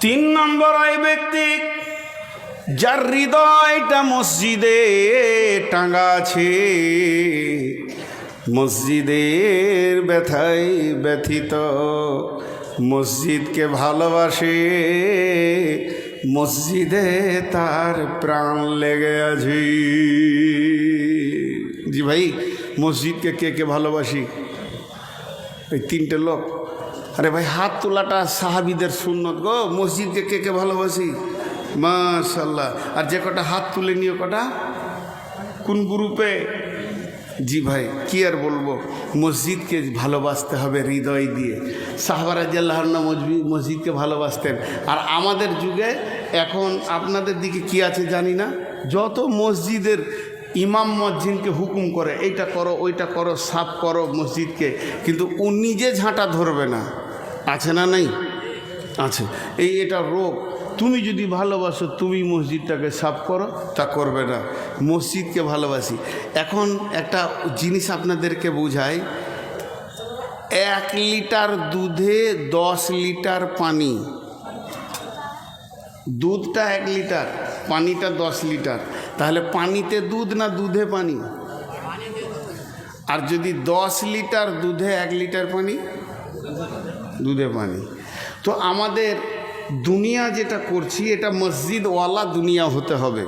তিন নম্বর ওই ব্যক্তি যার হৃদয়টা মসজিদে টাঙা আছে, মসজিদের ব্যথায় ব্যথিত, মসজিদকে ভালোবাসে, মসজিদে তার প্রাণ লেগে আছে। জি ভাই, মসজিদকে কে কে ভালোবাসি? এই তিনটে লোক। আরে ভাই, হাত তোলাটা সাহাবীদের সুন্নত গো। মসজিদকে কে কে ভালোবাসি? মাশাল্লাহ। আর যে কটা হাত তুলে নিও কটা কোন গ্রুপে? জি ভাই, কি আর বলবো, মসজিদকে ভালোবাসতে হবে হৃদয় দিয়ে। সাহাবা রাদিয়াল্লাহু আনহু মসজিদকে ভালোবাসতেন। আর আমাদের যুগে এখন আপনাদের দিকে কি আছে জানি না, যত মসজিদের ইমাম মুয়াজ্জিনকে হুকুম করে এইটা করো ওইটা করো, সাফ করো মসজিদকে, কিন্তু ও নিজে ঝাঁটা ধরবে না। আছে না? নাই? আছে। এটা রোগ। তুমি যদি ভালোবাসো তুমি মসজিদটাকে সাফ করো, তা করবে না। মসজিদকে ভালোবাসি। এখন একটা জিনিস আপনাদেরকে বোঝাই, 1 লিটার দুধে 10 লিটার পানি। দুধটা 1 লিটার, পানিটা 10 লিটার। তাহলে পানিতে দুধ না দুধে পানি? আর যদি 10 লিটার দুধে 1 লিটার পানি? দুধে পানি। তো আমাদের দুনিয়া যেটা করছি এটা মসজিদওয়ালা দুনিয়া হতে হবে।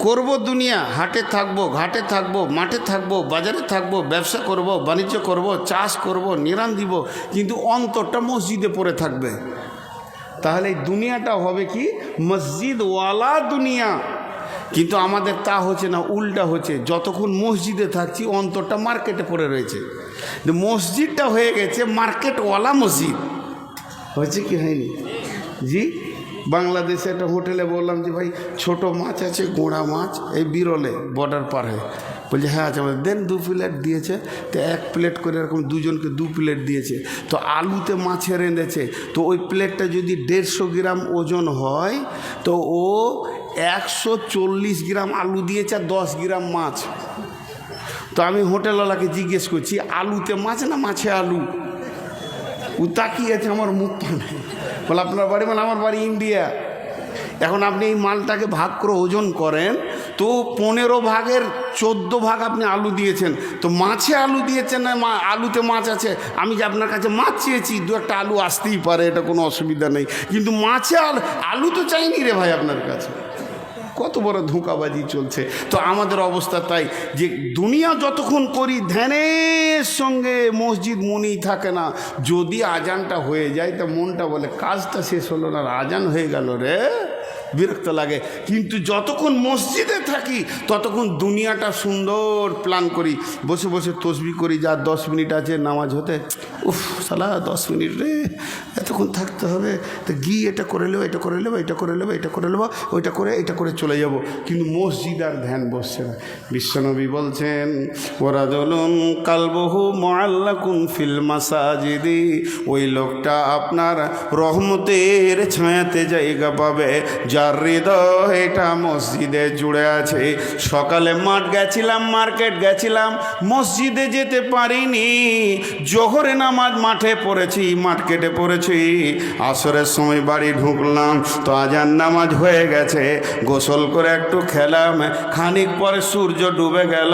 করব দুনিয়া, হাটে থাকবো, ঘাটে থাকবো, মাঠে থাকবো, বাজারে থাকবো, ব্যবসা করব, বাণিজ্য করব, চাষ করব, নিরান দিব, কিন্তু অন্তরটা মসজিদে পড়ে থাকবে। তাহলে এই দুনিয়াটা হবে কি? মসজিদওয়ালা দুনিয়া। কিন্তু আমাদের তা হচ্ছে না, উল্টা হচ্ছে। যতক্ষণ মসজিদে থাকছি অন্তরটা মার্কেটে পড়ে রয়েছে। মসজিদটা হয়ে গেছে মার্কেটওয়ালা মসজিদ। হয়েছে কি হয়নি? জি, বাংলাদেশে একটা হোটেলে বললাম যে ভাই ছোট মাছ আছে, গোড়া মাছ, এই বিরলে বর্ডার পার হয়ে। বলছে হ্যাঁ আচ্ছা, দেন 2 প্লেট দিয়েছে। তো 1 প্লেট করে এরকম দুজনকে 2 প্লেট দিয়েছে। তো আলুতে মাছে রেঁধেছে। তো ওই প্লেটটা যদি 150 গ্রাম ওজন হয়, তো ও 140 গ্রাম আলু দিয়েছে আর 10 গ্রাম মাছ। তো আমি হোটেলওয়ালাকে জিজ্ঞেস করছি, আলুতে মাছ না মাছে আলু? ও তাকিয়ে আছে, আমার মুখ পানে। বলে আপনার বাড়ি? মানে আমার বাড়ি ইন্ডিয়া। এখন আপনি এই মালটাকে ভাগ করে ওজন করেন, তো 15 ভাগের 14 ভাগ আপনি আলু দিয়েছেন। তো মাছে আলু দিয়েছেন না আলুতে মাছ আছে? আমি যে আপনার কাছে মাছ চেয়েছি, 2-1টা আলু আসতেই পারে, এটা কোনো অসুবিধা নেই, কিন্তু মাছে আলু তো চাইনি রে ভাই আপনার কাছে। কত বড় ধোঁকাবাজি চলছে। তো আমাদের অবস্থা তাই, যে দুনিয়া যতক্ষণ করি ধ্যানের সঙ্গে মসজিদ মনেই থাকে না। যদি আজানটা হয়ে যায় তা মনটা বলে কাজটা শেষ হলো না, আজান হয়ে গেল রে, বিরক্ত লাগে। কিন্তু যতক্ষণ মসজিদে থাকি ততক্ষণ দুনিয়াটা সুন্দর প্ল্যান করি, বসে বসে তসবিহ করি, যা 10 মিনিট আছে নামাজ হতে, উফ সালা 10 মিনিট রে, এতক্ষণ থাকতে হবে, তো গিয়ে এটা করে নেবো, এটা করে নেবো, এটা করে নেবো, এটা করে নেবো, ওইটা করে এটা করে চলে যাব। কিন্তু মসজিদ আর ধ্যান বসছে না। বিশ্বনবী বলছেন, ওয়ারাজুলুন কালবুহু মুআল্লাকুন ফিল মাসাজিদি, ওই লোকটা আপনার রহমতের ছায়াতে জায়গা পাবে যার হৃদয়টা মসজিদে জুড়ে আছে। সকালে মাঠ গেছিলাম, মার্কেট গেছিলাম, মসজিদে যেতে পারিনি। জোহরে নামাজ মাঠে পড়েছি, মার্কেটে পড়েছি, আসরের সময় বাড়ি ঢুকলাম তো আজান নামাজ হয়ে গেছে। গোসল করে একটু খেলাম, খানিক পরে সূর্য ডুবে গেল।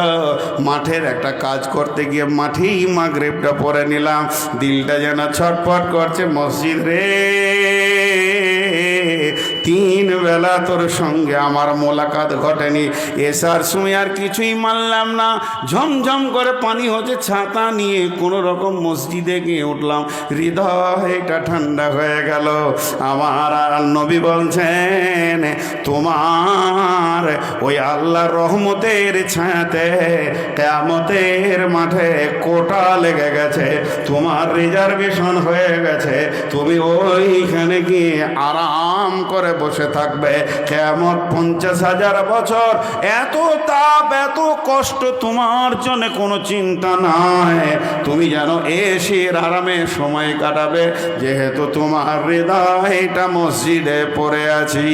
মাঠের একটা কাজ করতে গিয়ে মাঠেই মাগরিবটা পড়ে নিলাম। দিলটা যেন ছটফট করছে, মসজিদ রে, 3 বেলা তোর সঙ্গে আমার মোলাকাত ঘটেনি। এসার সময় আর কিছুই মানলাম না, ঝমঝম করে পানি হচ্ছে, ছাতা নিয়ে কোনো রকম মসজিদে গিয়ে উঠলাম। হৃদয়টা ঠান্ডা হয়ে গেল। আমার নবী বলছেন, তোমার ওই আল্লাহর রহমতের ছায়াতে কিয়ামতের মাঠে কোটা লেগে গেছে, তোমার রিজার্ভেশন হয়ে গেছে, তুমি ওইখানে গিয়ে আরাম করে বসে থাকবে। কিয়ামত 50,000 বছর, এত তাপ এত কষ্ট, তোমার জন্য কোনো চিন্তা নাই। তুমি যেন এসির আরামে সময় কাটাবে, যেহেতু তোমার হৃদয়টা মসজিদে পড়ে আছি।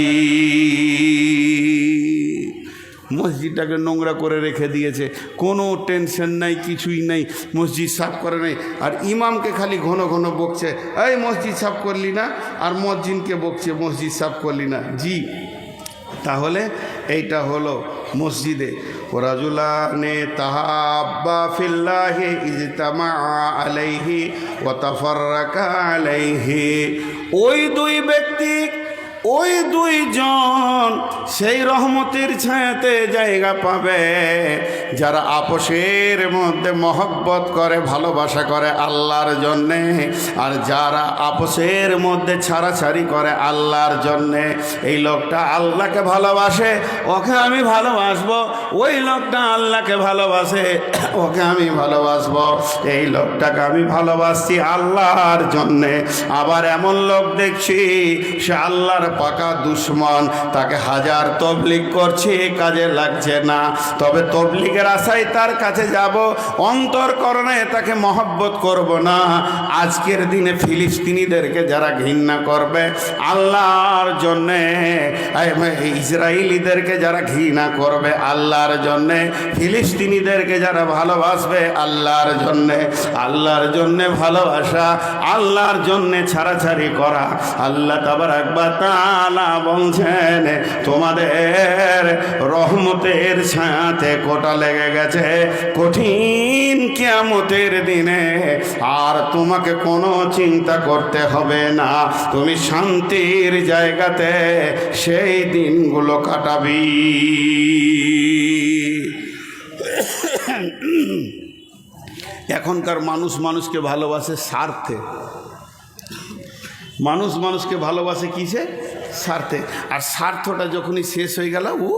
মসজিদটাকে নোংরা করে রেখে দিয়েছে, কোনো টেনশন নাই, কিছুই নেই, মসজিদ সাফ করে নেই। আর ইমামকে খালি ঘন ঘন বকছে, এই মসজিদ সাফ করলি না, আর মসজিদকে বকছে মসজিদ সাফ করলি না। জি, তাহলে এইটা হলো মসজিদে। রাজুলানে তাহাব্বা ফিল্লাহি ইজতামা আলাইহি ওয়া তাফাররাকা আলাইহি, ওই দুই ব্যক্তি, ওই দুইজন সেই রহমতের ছায়াতে জায়গা পাবে যারা আপসের মধ্যে মহব্বত করে, ভালোবাসা করে আল্লাহর জন্যে। আর যারা আপসের মধ্যে ছাড়াছাড়ি করে আল্লাহর জন্যে, এই লোকটা আল্লাহকে ভালোবাসে, ওকে আমি ভালোবাসবো, ওই লোকটা আল্লাহকে ভালোবাসে, ওকে আমি ভালোবাসবো, এই লোকটাকে আমি ভালোবাসছি আল্লাহর জন্যে। আবার এমন লোক দেখছি সে আল্লাহর পাকা দুশ্মন, তাকে হাজার তবলিগ করছে, কাজে লাগছে না, তবে তবলিগের আশায় তার কাছে যাব, অন্তরকরণে তাকে মহব্বত করব না। আজকের দিনে ফিলিস্তিনিদেরকে যারা ঘৃণা করবে আল্লাহর জন্যে, ইসরায়েলিদেরকে যারা ঘৃণা করবে আল্লাহর জন্যে, ফিলিস্তিনিদেরকে যারা ভালোবাসবে আল্লাহর জন্যে, আল্লাহর জন্যে ভালোবাসা, আল্লাহর জন্যে ছাড়াছাড়ি করা, আল্লাহ তাবারাক ওয়া তাআলা বলছেন তোমাদের রহমতের ছায়াতে কোটা লেগে গেছে কঠিন কিয়ামতের দিনে, আর তোমাকে কোনো চিন্তা করতে হবে না, তুমি শান্তির জায়গাতে সেই দিনগুলো কাটাবি। এখনকার মানুষ মানুষকে ভালোবাসে স্বার্থে, মানুষ মানুষকে ভালোবাসে কিসে? স্বার্থে। আর স্বার্থটা যখনই শেষ হয়ে গেল ও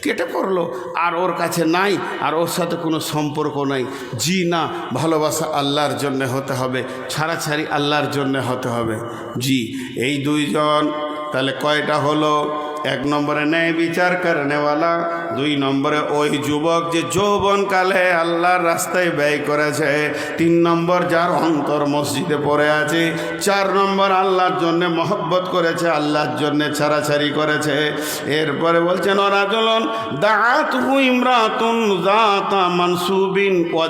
কেটে পড়লো, আর ওর কাছে নাই, আর ওর সাথে কোনো সম্পর্ক নাই। জি না, ভালোবাসা আল্লাহর জন্যে হতে হবে, ছাড়াছাড়ি আল্লাহর জন্যে হতে হবে। জি, এই দুইজন তাহলে কয়টা হলো? এক নম্বরে ন্যায় বিচার করনেওয়ালা, দুই নম্বরে ওই যুবক যে যৌবনকালে আল্লাহর রাস্তায় ব্যয় করেছে, তিন নম্বর যার অন্তর মসজিদে পড়ে আছে, চার নম্বর আল্লাহর জন্যে মহব্বত করেছে, আল্লাহর জন্যে ছাড়াছাড়ি করেছে। এরপরে বলছেন রাজুলুন দাআতহু ইমরাতুন যাতা মানসুবিন ওয়া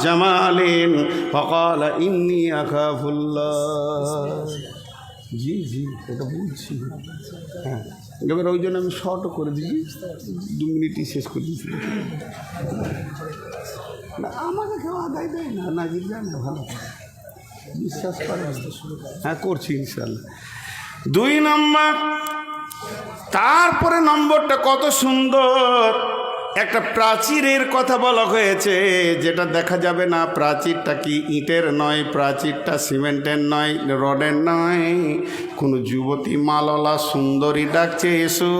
জামালিন ফাকালা ইন্নী আখাফুল্লাহ। জি জি, এটা বলছি। হ্যাঁ, এবার ওই জন্য আমি শর্টও করে দিই, 2 মিনিটই শেষ করে দিচ্ছি। না আমাকে কেউ আদায় দেয় না, না যায় না, ভালো বিশ্বাস করে। হ্যাঁ করছি ইনশাল্লাহ। 2 নম্বর, তারপরে নম্বরটা কত সুন্দর, একটা প্রাচীরের কথা বলা হয়েছে, যেটা দেখা যাবে না। প্রাচীরটা কি ইটের নয়, প্রাচীরটা সিমেন্টের নয়, রডের নয়। কোনো যুবতী মাললা সুন্দরী ডাকছে এসো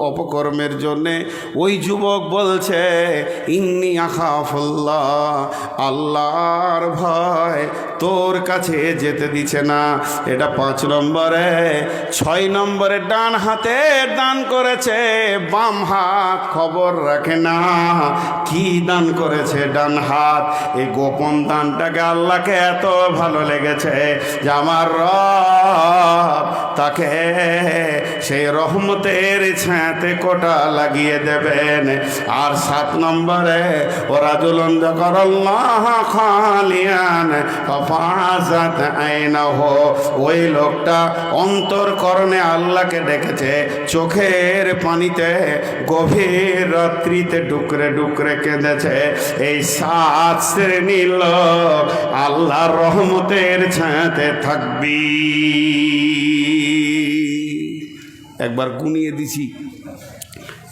অপকর্মের জন্যে। ওই যুবক বলছে ইন্নী আখাফুল্লাহ, আল্লাহর ভয় তোর কাছে যেতে দিছে না। এটা 5 নম্বরে। 6 নম্বরে ডান হাতে দান করেছে, বাম হাত খবর রাখে না। কি দান করেছে ডান হাত? এই গোপন দানটাকে আল্লাহকে এত ভালো লেগেছে যে আমার রব তাকে সেই রহমতের ছায়াতে কোটা লাগিয়ে দেবেন। আর 7 নম্বরে ওরা জুলুন যাকারাল্লাহ খালিয়ান ফাফাজাত আইনাহু, ওই লোকটা অন্তরকরণে আল্লাহকে ডেকেছে, চোখের পানিতে গভীর রাত্রিতে ডুকরে ডুকরে কেঁদেছে। এই 7 শ্রেণীর লোক আল্লাহর রহমতের ছায়াতে থাকবি। একবার গুনিয়ে দিছি।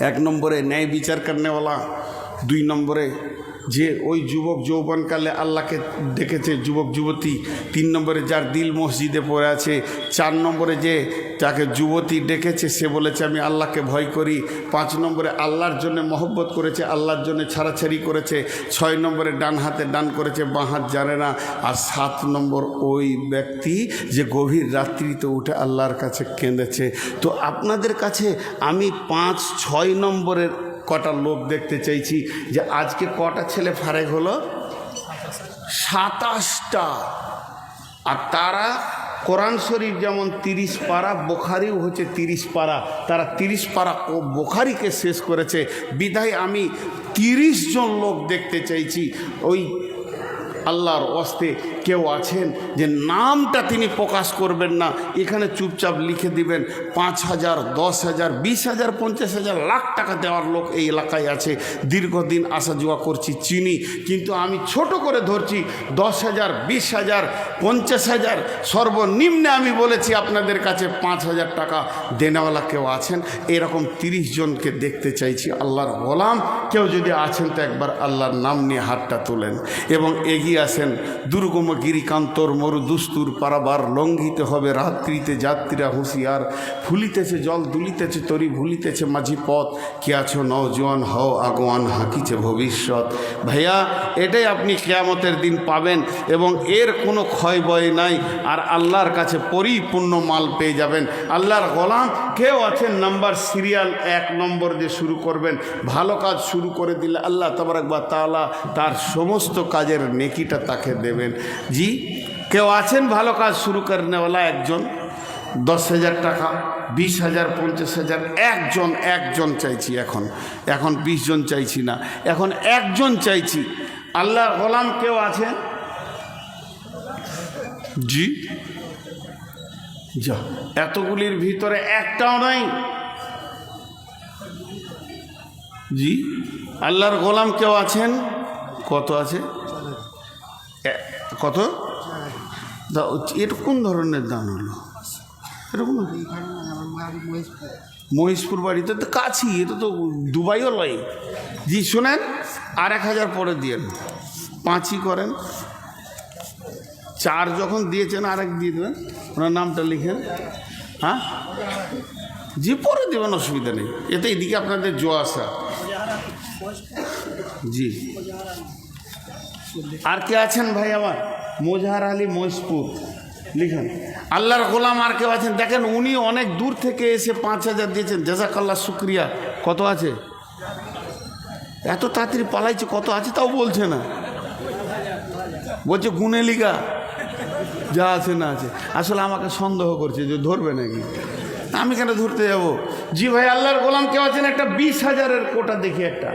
1 নম্বরে ন্যায় বিচার করনেওয়ালা, 2 নম্বরে যে ওই যুবক যৌবনকালে আল্লাহকে ডেকেছে যুবক যুবতী, 3 নম্বরে যার দিল মসজিদে পড়ে আছে, 4 নম্বরে যে যাকে যুবতী ডেকেছে সে বলেছে আমি আল্লাহকে ভয় করি, 5 নম্বরে আল্লাহর জন্য মহব্বত করেছে, আল্লাহর জন্য ছাড়াছাড়ি করেছে, 6 নম্বরে ডান হাতে দান করেছে, বাঁ হাত জানে না, আর 7 নম্বর ওই ব্যক্তি যে গভীর রাত্রিতে উঠে আল্লাহর কাছে কেঁদেছে। তো আপনাদের কাছে আমি 5-6 নম্বরের কটা লোক দেখতে চাইছি যে আজকে কটা ছেলে ফারেক হলো? 27টা। আর তারা কোরআন শরীফ যেমন 30 পারা, বোখারিও হচ্ছে 30 পারা। তারা 30 পারা ও বোখারিকে শেষ করেছে। বিধায় আমি 30 জন লোক দেখতে চাইছি। ওই আল্লাহর ওয়াস্তে কেউ আছেন যে নামটা তিনি প্রকাশ করবেন না, এখানে চুপচাপ লিখে দিবেন 5,000, 10,000, 20,000, 50,000, লাখ টাকা দেওয়ার লোক এই এলাকায় আছে। দীর্ঘদিন আসা যাওয়া করছি, চিনি, কিন্তু আমি ছোট করে ধরছি 10,000, 20,000, 50,000, সর্বনিম্নে আমি বলেছি আপনাদের কাছে 5,000 টাকা দেনেওয়ালা কেউ আছেন। এরকম 30 জনকে দেখতে চাইছি। আল্লাহর গোলাম কেউ যদি আছেন তো একবার আল্লাহর নাম নিয়ে হাতটা তোলেন এবং এগিয়ে আসেন। দুর্গম গিরিকান্তর মরু দুস্তুর পারাবার লঙ্ঘিতে হবে রাত্রিতে যাত্রীরা হুঁশিয়ার। ফুলিতেছে জল দুলিতেছে তরি ভুলিতেছে মাঝি পথ, কে আছো নওজোয়ান হও আগোয়ান হাঁকিছে ভবিষ্যৎ। ভাইয়া, এটাই আপনি কিয়ামতের দিন পাবেন এবং এর কোনো ক্ষয় বয় নাই। আর আল্লাহর কাছে পরিপূর্ণ মাল পেয়ে যাবেন। আল্লাহর গোলাম কেউ আছেন নাম্বার সিরিয়াল 1 নম্বর দিয়ে শুরু করবেন। ভালো কাজ শুরু করে দিলে আল্লাহ তাবারক ওয়া তাআলা তার সমস্ত কাজের নেকিটা তাকে দেবেন। জি, কেউ আছেন ভালো কাজ শুরু করেনেওয়ালা একজন? 10,000 টাকা, 20,000, 50,000, একজন চাইছি। এখন 20 জন চাইছি না, এখন একজন চাইছি। আল্লাহর গোলাম কেউ আছেন? জি, যা এতগুলির ভিতরে একটাও নাই। জি, আল্লাহর গোলাম কেউ আছেন? কত আছে? কত? এটা কোন ধরনের দান হলো? এরকম মহিষপুর বাড়িতে তো কাছি, এটা তো দুবাইও লয়। জি শোনেন, আর 1,000 পরে দিয়েন, 5ই করেন। 4 যখন দিয়েছেন আরেক দিয়ে দেবেন, ওনার নামটা লিখেন। হ্যাঁ জি, পরে দেবেন, অসুবিধা নেই। এতে এদিকে আপনাদের জো আসা। জি, আর কে আছেন ভাই আমার? মোজাহার আলী, মহিষপুর, লিখেন। আল্লাহর গোলাম আর কেউ আছেন? দেখেন, উনি অনেক দূর থেকে এসে 5,000 দিয়েছেন, জাযাকাল্লাহ, শুক্রিয়া। কত আছে? এত তাড়াতাড়ি পালাইছে, কত আছে তাও বলছে না, বলছে গুনে লিগা যা আছে না আছে। আসলে আমাকে সন্দেহ করছে যে ধরবে নাকি, আমি কেন ধরতে যাব। জি ভাই, আল্লাহর গোলাম কেউ আছেন? একটা 20,000-এর কোটা দেখি, একটা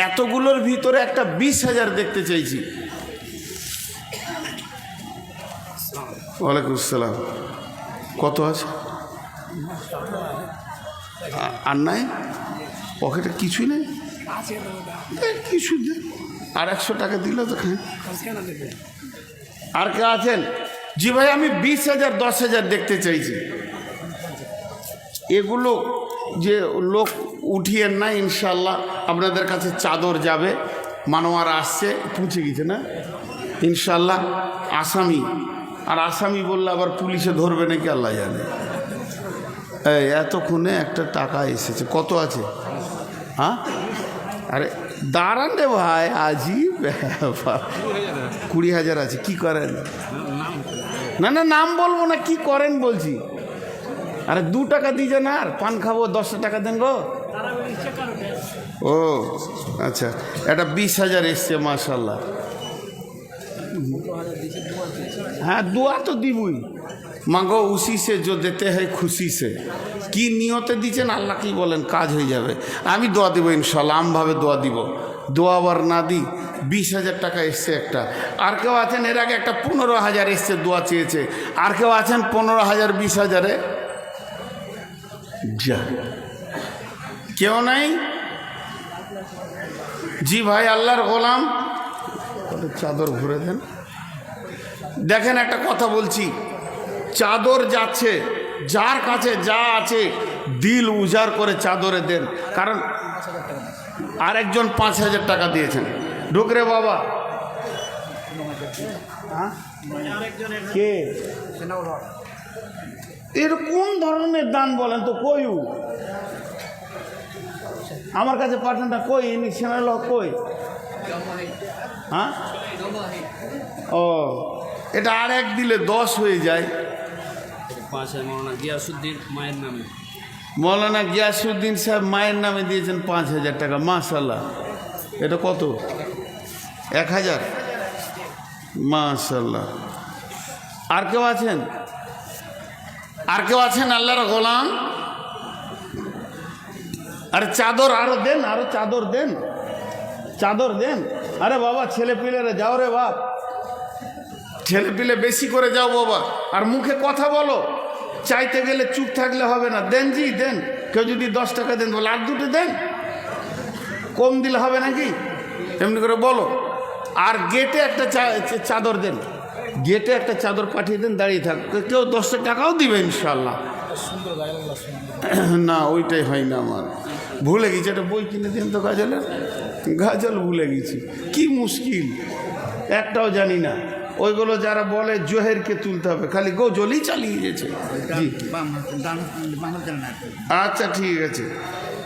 এতগুলোর ভিতরে একটা 20,000 দেখতে চাইছি। ওয়ালাইকুম আসসালাম। কত আছে? আর নাই পকেটে কিছুই নেই? কিছু দে, আর 100 টাকা দিল তো খান। আর কে আছেন? জি ভাই, আমি 20,000, 10,000 দেখতে চাইছি। এগুলো যে লোক উঠিয়েন না, ইনশাল্লাহ আপনাদের কাছে চাদর যাবে। মানোয়ার আসছে, পৌঁছে গেছে না ইনশাল্লাহ। আসামি, আর আসামি বললে আবার পুলিশে ধরবে নাকি আল্লাহ জানে। এই এতক্ষণে একটা টাকা এসেছে। কত আছে? হ্যাঁ, আরে দাঁড়ান রে ভাই, আজীব ব্যাপার। 20,000 আছে। কি করেন? না না, নাম বলবো না, কি করেন বলছি। আরে 2 টাকা দিয়ে যান, আর পান খাবো, 10 টাকা দেন গো। ও আচ্ছা, এটা 20,000 এসছে, মাশাল্লাহ। হ্যাঁ, দোয়া তো দিবই। মাগো উসি সে जो देते हैं खुशी से। কি নিয়তে দিচ্ছেন আল্লাহ কি বলেন, কাজ হয়ে যাবে। আমি দোয়া দিব ইনশাল্লাহ, আমভাবে দোয়া দিব। দোয়া আবার না দিই। 20,000 টাকা এসছে একটা। আর কেউ আছেন? এর আগে একটা 15,000 এসছে, দোয়া চেয়েছে। আর কেউ আছেন 15,000, 20,000-এ? যা, কেউ নাই? জি ভাই, আল্লাহর গোলাম চাদর ভরে দেন। দেখেন, একটা কথা বলছি, চাদর যাচ্ছে, যার কাছে যা আছে দিল উজাড় করে চাদরে দেন। কারণ আরেকজন 5,000 টাকা দিয়েছেন। ঢুকরে বাবা, কে? এর কোন ধরনের দান বলেন তো? কই আমার কাছে পাঠানটা কই? ইনি সেনাল কই? হ্যাঁ, ও এটা আর এক দিলে 10 হয়ে যায়। মৌলানা গিয়াসউদ্দিন মায়ের নামে। মৌলানা গিয়াসউদ্দিন সাহেব মায়ের নামে দিয়েছেন 5,000 টাকা, মাশাল্লাহ। এটা কত? 1,000, মাশাল্লাহ। আর কেউ আছেন? আর কেউ আছেন আল্লাহর গোলাম? আরে চাদর আরো দেন, আরো চাদর দেন, চাদর দেন। আরে বাবা ছেলে পিলেরা যাও রে বাপ, ছেলে পিলে বেশি করে যাও বাবা, আর মুখে কথা বলো। চাইতে গেলে চুপ থাকলে হবে না। দেন জি দেন। কেউ যদি 10 টাকা দেন বলে আর দুটো দেন, কম দিলে হবে নাকি? এমনি করে বলো। আর গেটে একটা চাদর দেন, গেটে একটা চাদর পাঠিয়ে দেন, দাঁড়িয়ে থাক। কেউ 10 টাকাও দিবে ইনশাল্লাহ। না ওইটাই হয় না, আমার ভুলে গেছি। একটা বই কিনে দিন তো গাজলের, গাজল ভুলে গেছি। কি মুশকিল, একটাও জানি না। ওইগুলো যারা বলে জোহেরকে তুলতে হবে, খালি গজলই চালিয়ে গেছে। জি আচ্ছা ঠিক আছে,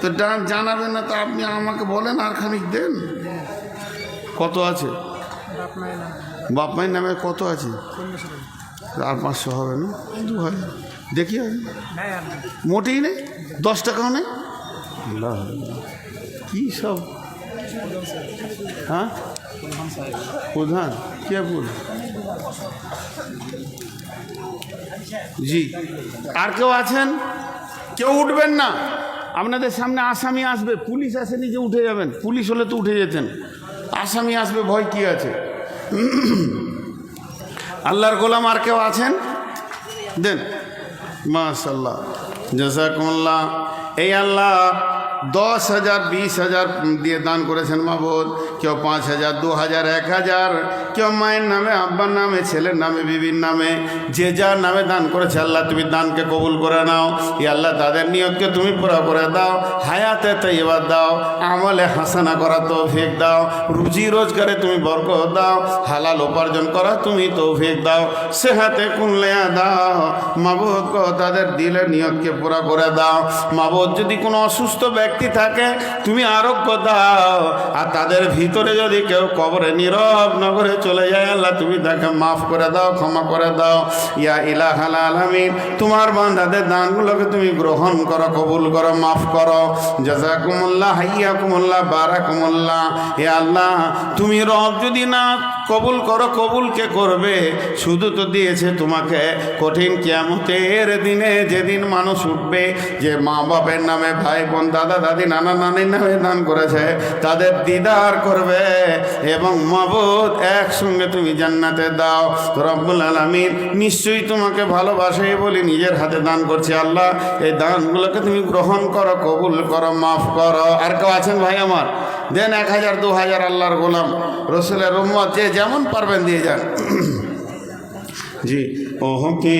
তো ডান জানাবেন না তো আপনি আমাকে বলেন, আর খানিক দেন। কত আছে বাপ মায়ের নামে? কত আছে? আর 500 হবে না? 2000 দেখি। মোটেই নেই, 10 টাকাও নেই। কি সব? হ্যাঁ প্রধান কে বল? জি আর কেউ আছেন? কেউ উঠবেন না। আপনাদের সামনে আসামি আসবে, পুলিশ আসেনি যে উঠে যাবেন। পুলিশ হলে তো উঠে যেতেন, আসামি আসবে, ভয় কি আছে? আল্লাহর গোলাম আর কেউ আছেন? দেন। মাশাআল্লাহ, জাযাকুমুল্লাহ। এই আল্লাহ 10,000 20,000 দিয়ে দান করেছেন মাবুদ। কেউ 5,000 2,000 1,000, কেউ মায়ের নামে, আব্বার নামে, ছেলের নামে, বিবির নামে, যে যার নামে দান করেছে আল্লাহ তুমি দানকে কবুল করে নাও। ই আল্লাহ তাদের নিয়তকে তুমি পুরা করে দাও, হায়াতে তাইয়্যিবা দাও, আমলে হাসানা করা তৌফিক দাও, রুজি রোজগারে তুমি বরকত দাও, হালাল উপার্জন করা তুমি তৌফিক দাও, সেহাতে কুল্লিয়া দাও মাবুদ গো, তাদের দিলের নিয়তকে পুরা করে দাও মাবুদ। যদি কোনো অসুস্থ ব্যক্তি থাকে তুমি আরোগ্য দাও, আর তাদের ভিতরে যদি কেউ কবরে নীরব নগরে চলে যায় আল্লাহ তুমি তাকে মাফ করে দাও, ক্ষমা করে দাও। ইয়া ইলাহাল আলামিন, তোমার বান্দাদের দানগুলোকে তুমি গ্রহণ করো, কবুল করো, মাফ করো। জাযাকুমুল্লাহ, হাইয়াকুমুল্লাহ, বারাকুমুল্লাহ। হে আল্লাহ তুমি রব যদি না কবুল করো, কবুল কে করবে? শুধু তো দিয়েছে তোমাকে কঠিন কিয়ামতের দিনে, যেদিন মানুষ উঠবে, যে মা বাপের নামে, ভাই বোন, দাদা দাদি, নানা নানির নামে দান করেছে, তাদের দিদার করবে এবং মাবুদ একসঙ্গে তুমি জান্নাতে দাও। রব্বুল আলামিন নিশ্চয়ই তোমাকে ভালোবাসে বলি নিজের হাতে দান করছি আল্লাহ। এই দানগুলোকে তুমি গ্রহণ করো, কবুল করো, মাফ করো। আর কেউ আছেন ভাই আমার? দেন 1,000 2,000 আল্লাহর গোলাম, রসুলের উম্মত, যে যেমন পারবেন দিয়ে যান। জি ওকে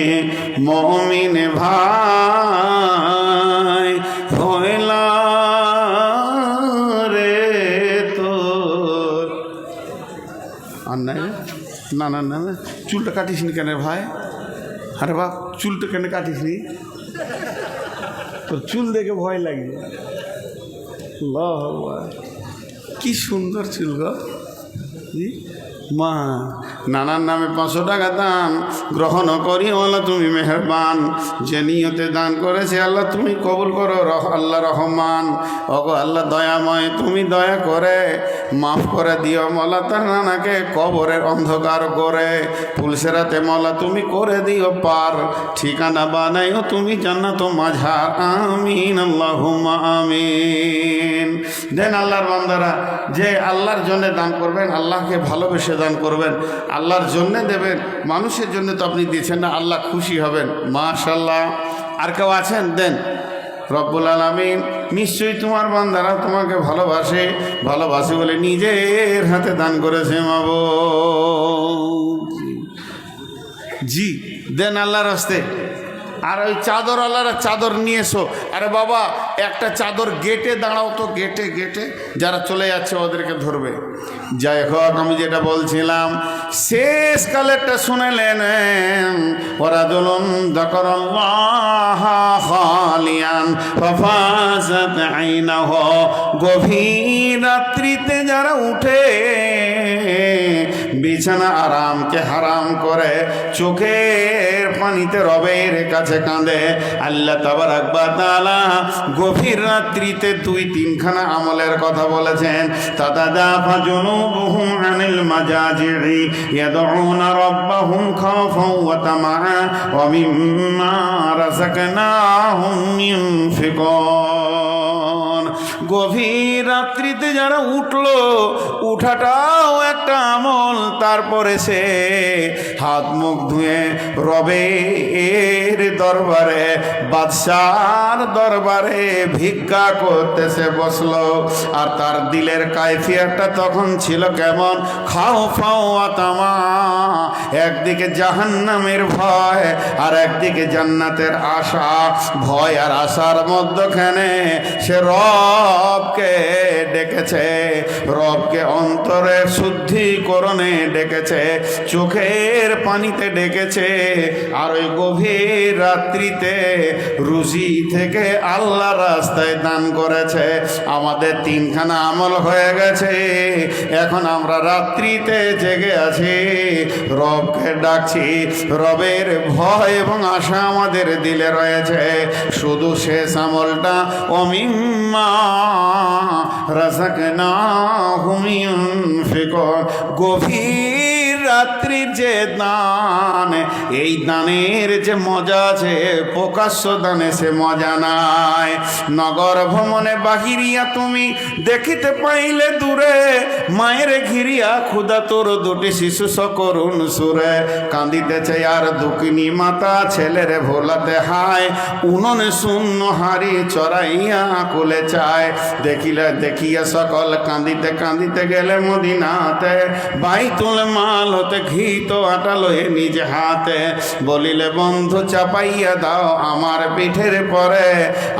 মুমিন ভাই হইলা রে তোর। আর নাই না না না, চুলটা কাটিস নি কেন ভাই? আরে বাপ চুলটা কেন কাটিস নি? তোর চুল দেখে ভয় লাগে। কি সুন্দর চুল গো। জি মা, নানার নামে 500 টাকা দান গ্রহণ করি আল্লাহ তুমি মেহেরবান। যে নিয়তে দান করেছে আল্লাহ তুমি কবুল করো। আল্লাহ রহমান, ওগো আল্লাহ দয়াময়, তুমি দয়া করে মাফ করে দিও মৌলা তার নানাকে কবরের অন্ধকার করে পুলসেরাতে মৌলা তুমি করে দিও পার, ঠিকানা বানাইও তুমি জান্নাত মাঝার। আমিন আল্লাহুম্মা আমিন। দেন আল্লাহর বান্দারা, যে আল্লাহর জন্য দান করবেন, আল্লাহকে ভালোবেসে দান করবেন, আল্লাহর জন্যে দেবেন, মানুষের জন্য তো আপনি দিয়েছেন না, আল্লাহ খুশি হবেন। মাশাআল্লাহ। আর কেউ আছেন? দেন। রব্বুল আলামিন নিশ্চয়ই তোমার বান্দারা তোমাকে ভালোবাসে, ভালোবাসে বলে নিজের হাতে দান করেছে মাবুদ। জি দেন আল্লাহর হস্তে। আর ওই চাদর আল্লাহরা চাদর নিয়ে এসো। আরে বাবা একটা চাদর গেটে দাঁড়াও তো, গেটে গেটে যারা চলে যাচ্ছে ওদেরকে ধরবে। যাই হোক, আমি যেটা বলছিলাম শেষ কালেরটা শুনেলেন। ওরা দুলুন যাকারাল্লাহ খালিয়ান ফাফাজাত আইনাহু, গভীর রাত্রিতে যারা উঠে বিছানা আরামকে হারাম করে চোখের পানিতে রবের কাছে কাঁদে। আল্লাহ তাবারাক ওয়া তাআলা গভীর রাত্রিতে 2-3খানা আমলের কথা বলেছেন। তাতাদাফা জুনুবুহুম আনিল মাজাজি'i ইয়াদউনা রাব্বাহুম খাওফান ওয়া তামাআ ওয়া মিম্মা রাযাকনাহুম ইউনফিকুন। গভীর রাত্রিতে যারা উঠলো, উঠাটাও একটা আমল। তারপরে সে হাত মুখ ধুয়ে রবের দরবারে, বাদশার দরবারে ভিক্ষা করতে সে বসলো। আর তার দিলের কায়ফিয়তটা তখন ছিল কেমন? খাও ফাও আতামা, একদিকে জাহান্নামের ভয় আর একদিকে জান্নাতের আশা। ভয় আর আশার মধ্যখানে সে রবকে ডেকেছে, রবকে অন্তরে শুদ্ধিকরণে ডেকেছে, চোখের পানিতে ডেকেছে। আর ওই গভীর রাত্রিতে রুজি থেকে আল্লাহ রাস্তায় দান করেছে। আমাদের 3খানা আমল হয়ে গেছে। এখন আমরা রাত্রিতে জেগে আছি, রবকে ডাকছি, রবের ভয় এবং আশা আমাদের দিলে রয়েছে। শুধু শেষ আমলটা অমিম্মা রাযাকনাহুম ইউনফিকুন, গভীর রাত্রির যে দান, এই দানের যে মজা আছে প্রকাশ্য দানে সে মজা নাই। নগর ভ্রমণে বাহিরিয়া তুমি দেখিতে পাইলে দূরে মায়ের ঘিরিয়া ক্ষুধা তোর 2টি শিশু সকরুণ সুরে কাঁদিতেছে। আর দুঃখিনী মাতা ছেলের ভোলাতে হায়, উননে শূন্য হাড়ি চড়াইয়া কুলে চায়। দেখিয়া সকল কাঁদিতে কাঁদিতে গেলে মদিনাতে, বাইতুল মাল হতে ঘি তো আটা লয়ে নিজ হাতে। বলিলে বন্ধু চাপাইয়া দাও আমার পিঠের পরে,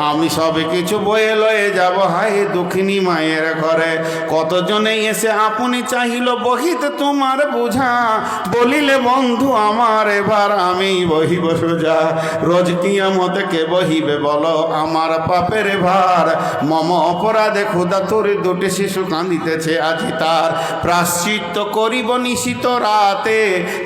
আমি সব কিছু বয়ে লয়ে যাব হাই দুঃখিনী মায়ের ঘরে। কতজনে এসে আপনি চাহিল বহিতে তোমার বুঝা, বলিলে বন্ধু আমার এবার আমি বহিব সোজা। রোজ কিয়ামতে কে বহিবে বলো আমার পাপের ভার, মম অপরাধে ক্ষুধা তোর 2টি শিশু কাঁদিতেছে আজি তার। প্রাশ্চিত্য করিব নিশিত রাতে,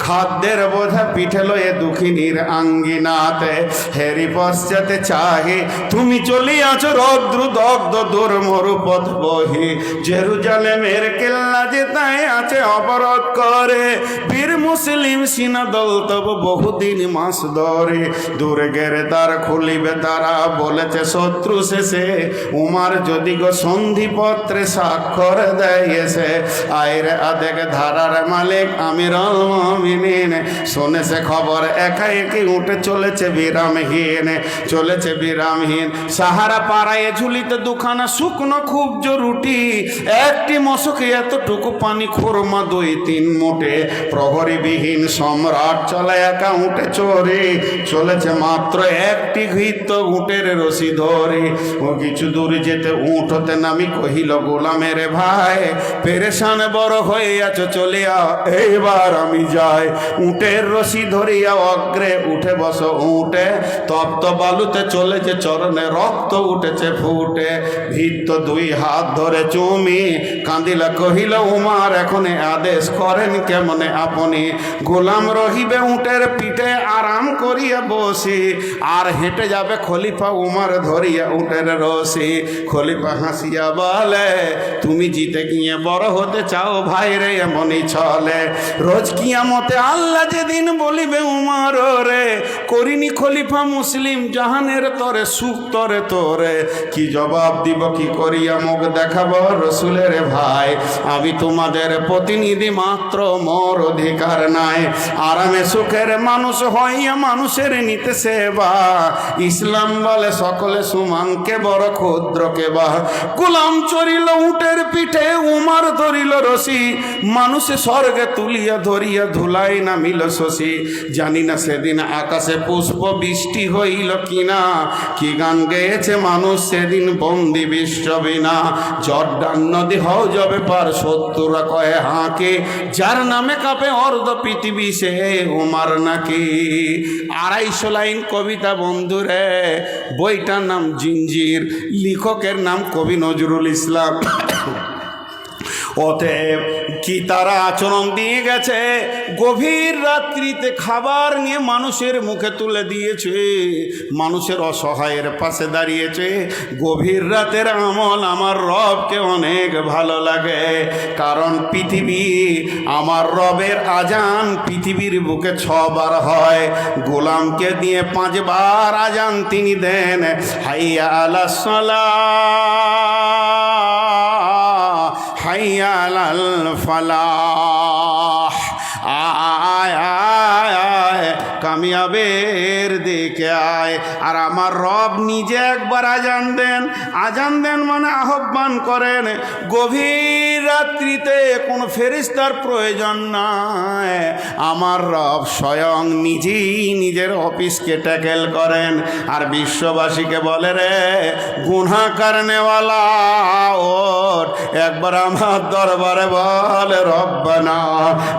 খাদ্যের বোঝা পিঠে লয়ে দুঃখিনীর আঙ্গিনাতে। হেরি পশ্চাতে চাহে তুমি চলিয়াছ রৌদ্র দগ্ধ দূর মরুপথ বহি, জেরুজালেমের কেল্লা যে তাই আছে অবরোধ করে। বীর মুসলিম সিনা দল তব বহুদিন মাস ধরে, দুর্গের দ্বার খুলিবে তারা বলেছে শত্রু শেষে। উমার যদি গো সন্ধিপত্রে স্বাক্ষর দেয় এসে, আইরে আদেক ধারার মালিক আমিরুল মুমিনিন। শোনে সে খবর একা একি উঠে চলেছে বিরামহীন, চলেছে বিরামহীন। সাহারা পাড়ায় ঝুলিতে 2খানা শুকনো খুব রুটি, একটি মশকে এতটুকু পানি, খুরমা 2-3 মুঠে। প্রহরীবিহীন সম্রাট চলে একা উঠে চড়ে, চলেছে মাত্র একটি ঘৃত উটের রশি ধরে। ও কিছু দূর যেতে উঠ হতে নামি কহিল গোলামের ভাই, পেরেশান বড় হয়ে আছো চলিয়া এইবার আমি যাই। উটের রশি ধরিয়া অগ্রে উঠে বসো উঠে, তপ্ত বালুতে চলেছে চরণে রক্ত উঠেছে ফুটে। ভিত্ত 2 হাত ধরে চুমি কাঁদিলা কহিল উমার এখনে আদেশ করেন কেমনে আপনি। গোলাম রহিবে উটের পিঠে আরাম করিয়া বসি, আর হেঁটে যাবে খলিফা উমার ধরিয়া উটের রশি। খলিফা হাসিয়া বলে তুমি জিতে গিয়ে বড় হতে চাও ভাই রে এমনই চলে। রোজ কিয়ামতে আল্লাহ যেদিন বলিবে উমার রে, করিনি খলিফা মুসলিম জাহানের তরে সুখ তরে তোরে। কি জবাব দিব কি করিয়া মুখ দেখাবো রসুলের ভাই, আমি তোমাদের প্রতিনিধি মাত্র, মোর অধিকার নাই। আরামে সুখের মানুষ হইয়া মানুষের নিতে সেবা, ইসলাম বলে সকলে সমান কে বড় ক্ষুদ্র কে বা। গোলাম চড়িল উটের পিঠে উমার ধরিল রশি, মানুষে স্বর্গে তুলিয়া ধরিয়া ধুলাই নামিল শশী। জানি না সেদিন আকাশে পুষ্প বৃষ্টি হইল কিনা, কি গান গেয়েছে মানুষ সেদিন বন্দি বিশ্ববিনা। জর্ডান নদী হও যাবে পার শত্রুরা কয়ে হাঁকে, যার নামে কাঁপে অর্ধ পৃথিবী সে উমার নাকি। 250 লাইন কবিতা বন্ধুরে, বইটার নাম জিঞ্জির, লেখকের নাম কবি নজরুল ইসলাম। অতএব কি তারা আচরণ দিয়ে গেছে, গভীর রাত্রিতে খাবার নিয়ে মানুষের মুখে তুলে দিয়েছে, মানুষের অসহায়ের পাশে দাঁড়িয়েছে। গভীর রাতের আমল আমার রবকে অনেক ভালো লাগে, কারণ পৃথিবী আমার রবের আজান পৃথিবীর বুকে 6 বার হয়, গোলামকে দিয়ে 5 বার আজান তিনি দেন। হাইয়া আলাস সালাহ, হাইয়া আলাল ফালাহ, আয় আয় আয় কামিয়াবের দিকে আয়। আর আমার রব নিজে একবার আজান দেন মানে আহ্বান করেন। গভীর রাত্রিতে কোনো ফেরেশতার প্রয়োজন নাই, আমার রব স্বয়ং নিজেই নিজের অফিসকে ট্যাকেল করেন আর বিশ্ববাসীকে বলে, রে গুনাহগার নেওয়ালা ওর একবার আমার দরবারে বল, রব্বানা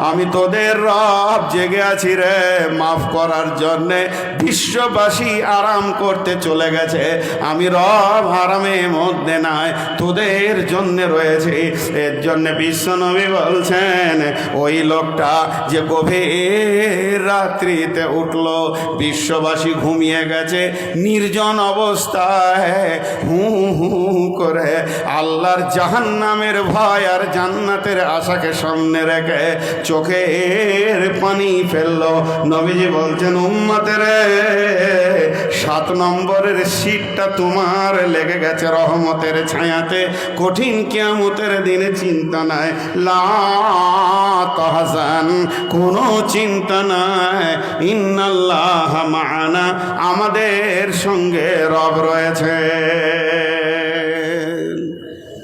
আমি তোদের রব জেগে আছি রে, মাফ করার জন্যে। বিশ্ববাসী আরাম করতে চলে গেছে, আমি রব আরামের মধ্যে নাই, তোদের জন্যে রয়েছে। এর জন্যে বিশ্বনবী বলছেন, ওই লোকটা যে গভীর রাত্রিতে উঠল, বিশ্ববাসী ঘুমিয়ে গেছে, নির্জন অবস্থায় হু হু করে আল্লাহর জাহান্নামের ভয় আর জান্নাতের আশাকে সামনে রেখে চোখের পানি ফেললো। নবীজি বলছেন, উম্মতের 7 নম্বরের সিটটা তোমার লেগে গেছে রহমতের ছায়াতে, কঠিন কিয়ামতের দিনে চিন্তা নাই, লা তাহজান কোনো চিন্তা নাই, ইন্নাল্লাহ মা'ানা আমাদের সঙ্গে রব রয়েছে।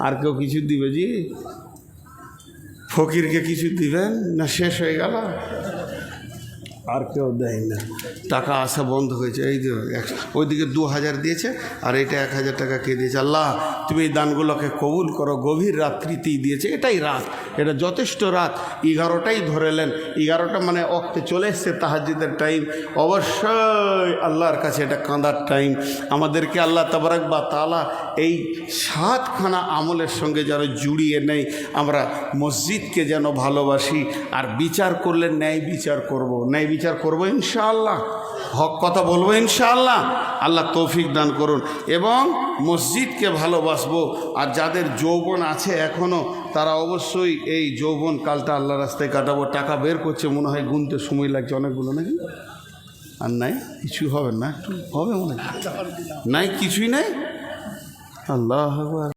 আর কেউ কিছু দিবে জি? ফকিরকে কিছু দিবেন না? শেষ হয়ে গেল, আর কেউ দেয় না, টাকা আসা বন্ধ হয়েছে। এই যে ওইদিকে 2000 দিয়েছে আর এটা 1000 টাকা কে দিয়েছে? আল্লাহ তুমি এই দানগুলোকে কবুল করো। গভীর রাত্রিতেই দিয়েছে, এটাই রাত, এটা যথেষ্ট রাত। 11টাই ধরেলেন, 11টা মানে অক্তে চলে এসছে তাহাজ্জুদের টাইম। অবশ্যই আল্লাহর কাছে এটা কাঁদার টাইম। আমাদেরকে আল্লাহ তাবারাক বা তাআলা এই 7খানা আমলের সঙ্গে যেন জুড়িয়ে নেই, আমরা মসজিদকে যেন ভালোবাসি, আর বিচার করলে ন্যায় বিচার করব, ন্যায় বিচার করবো ইনশাআল্লাহ, হক কথা বলবো ইনশাআল্লাহ। আল্লাহ তৌফিক দান করুন এবং মসজিদকে ভালোবাসবো। আর যাদের যৌবন আছে এখনও, তারা অবশ্যই এই যৌবন কালটা আল্লাহ রাস্তায় কাটাবো। টাকা বের করছে, মনে হয় গুনতে সময় লাগছে অনেকগুলো, নাকি? আর নাই কিছু হবে না, একটু হবে মনে হয়, নাই কিছুই নাই। আল্লাহ আকবার।